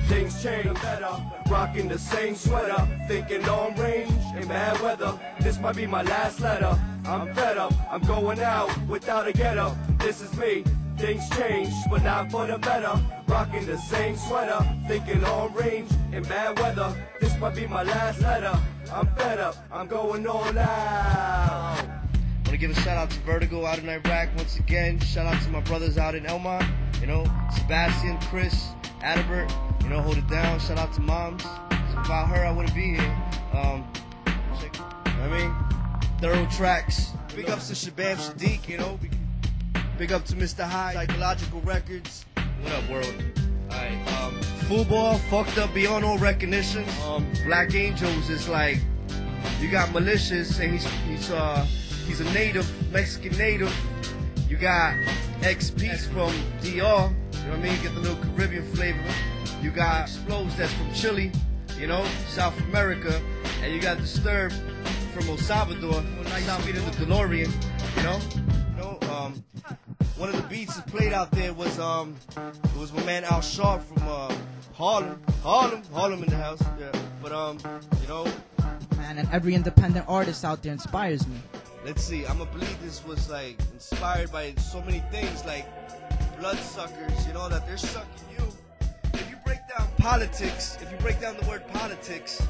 Things change better, rocking the same sweater, thinking long range in bad weather. This might be my last letter. I'm fed up, I'm going out without a get up. This is me. Things change, but not for the better. Rocking the same sweater, thinking long range in bad weather. This might be my last letter. I'm fed up, I'm going all out. Want to give a shout out to Vertigo out in Iraq once again. Shout out to my brothers out in Elmont. You know, Sebastian, Chris, Adalbert. You know, hold it down. Shout out to moms. So without her, I wouldn't be here. Thorough tracks. Big ups to Shabam Sadiq. You know. Big up to Mr. High, Psychological Records. What up, world? Alright, Football, fucked up beyond all recognition. Blackangelz is like, you got Malicious, and he's a native, Mexican native. You got XP's from DR, you know what I mean? Get the little Caribbean flavor. You got Explodes that's from Chile, you know, South America. And you got Disturbed from El Salvador. Nice beat of the DeLorean, you know? One of the beats that played out there was it was my man Al Sharp from Harlem in the house. Yeah, but you know, man, and every independent artist out there inspires me. Let's see, I'ma believe this was like inspired by so many things, like bloodsuckers, you know, that they're sucking you. If you break down politics, if you break down the word politics,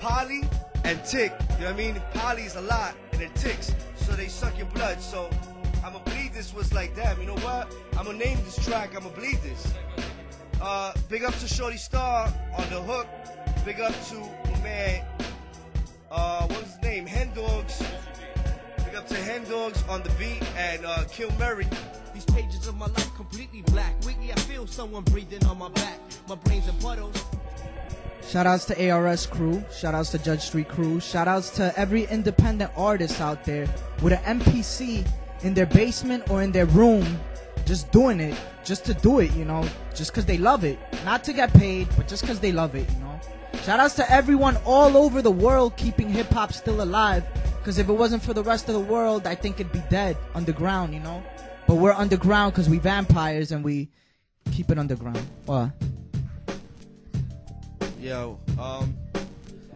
poly and tick, you know what I mean? Poly is a lot and it ticks, so they suck your blood. So I'ma believe this was like, damn, you know what? I'ma name this track, I'ma believe this. Big up to Shorty Star on the hook. Big up to my man, what was his name? Hen Dogs. Big up to Hen Dogs on the beat and Kill Murray. These pages of my life completely black. Weekly, I feel someone breathing on my back. My brain's in puddles. Shoutouts to ARS crew, shoutouts to Judge Street crew, shoutouts to every independent artist out there with an MPC in their basement or in their room, just doing it, just to do it, you know, just because they love it. Not to get paid, but just because they love it, you know. Shoutouts to everyone all over the world keeping hip-hop still alive, because if it wasn't for the rest of the world, I think it'd be dead, underground, you know. But we're underground because we vampires and we keep it underground. What? Yo,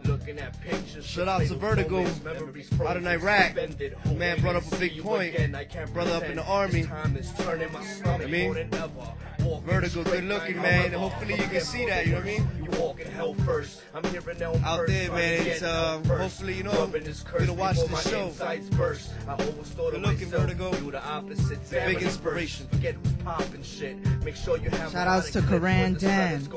Looking at pictures. shout out to Vertigo out in Iraq. Man brought up a big point. Brother up in the army. I mean, Vertigo, good looking, man. Hopefully you can see that, you know what I mean? Out there, man. It's hopefully, you know, you're gonna watch the show. Good looking, Vertigo. Big inspiration. Shoutouts to Karan Dan.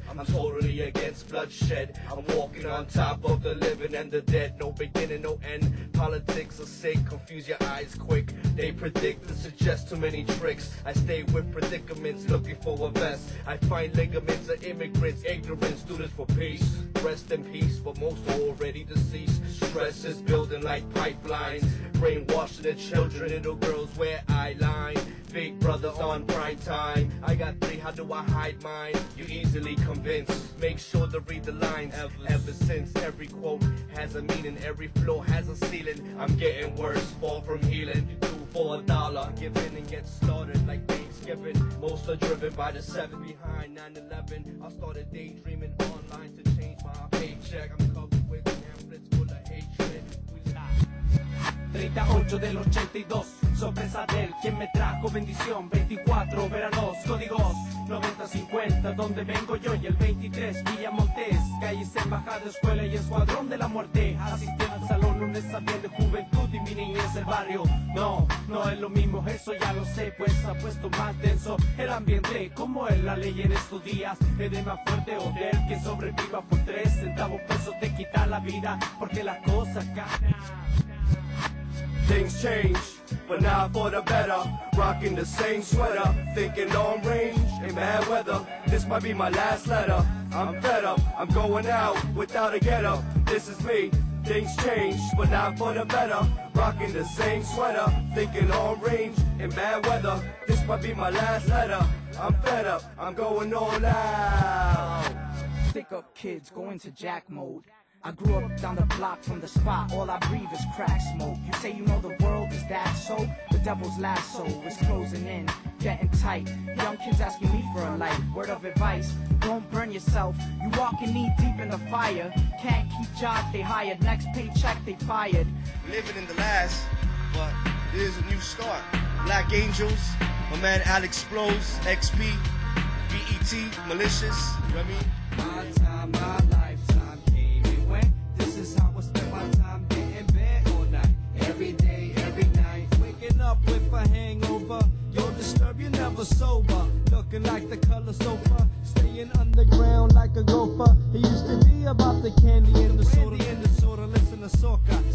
I'm totally against bloodshed. I'm walking on top of the living and the dead. No beginning, no end. Politics are sick, confuse your eyes quick. They predict and suggest too many tricks. I stay with predicaments, looking for a vest. I find ligaments of immigrants, ignorance, do this for peace. Rest in peace, but most are already deceased. Stress is building like pipelines. Brainwashing the children, little girls wear eyeline. Big brothers on prime time. I got 3, how do I hide mine? You easily convinced. Make sure to read the lines. Ever since every quote has a meaning, every flow has a ceiling. I'm getting worse, fall from healing. 2 for $1, give in and get started like Thanksgiving. Most are driven by the 7 behind 9/11. I started daydreaming online to change my paycheck. I'm covered with pamphlets full of hatred. 38 del 82, sorpresa del quien me trajo bendición. 24 veranos, códigos 90-50, donde vengo yo, y el 23 Villa Montes, calles embajada, escuela y escuadrón de la muerte. Asistí al salón lunes a bien de juventud y mi niñez el barrio. No, no es lo mismo, eso ya lo sé, pues ha puesto más denso el ambiente, como es la ley en estos días. Es de más fuerte o del que sobreviva por 3 centavos pesos te quita la vida, porque la cosa cambian. Things change, but not for the better. Rocking the same sweater, thinking long range in bad weather. This might be my last letter. I'm fed up, I'm going out without a get up. This is me. Things change, but not for the better. Rocking the same sweater, thinking long range in bad weather. This might be my last letter. I'm fed up, I'm going all out. Stick up kids go into jack mode. I grew up down the block from the spot, all I breathe is crack smoke. You say you know the world, is that so? The devil's lasso is closing in. getting tight. Young kids asking me for a life. Word of advice, don't burn yourself. You walking knee deep in the fire. Can't keep jobs, they hired. Next paycheck, they fired. Living in the last, but there's a new start. Blackangelz, my man Alex Blows, XP, BET, Malicious, you know what I mean? My time, my lifetime came and went. This is how I spend my time getting bed all night. Every day, every night. Waking up with a hangover. Yo, disturb, you're never sober. Looking like the color sofa. Staying underground like a gopher. It used to be about the candy and the soda. Listen to soca.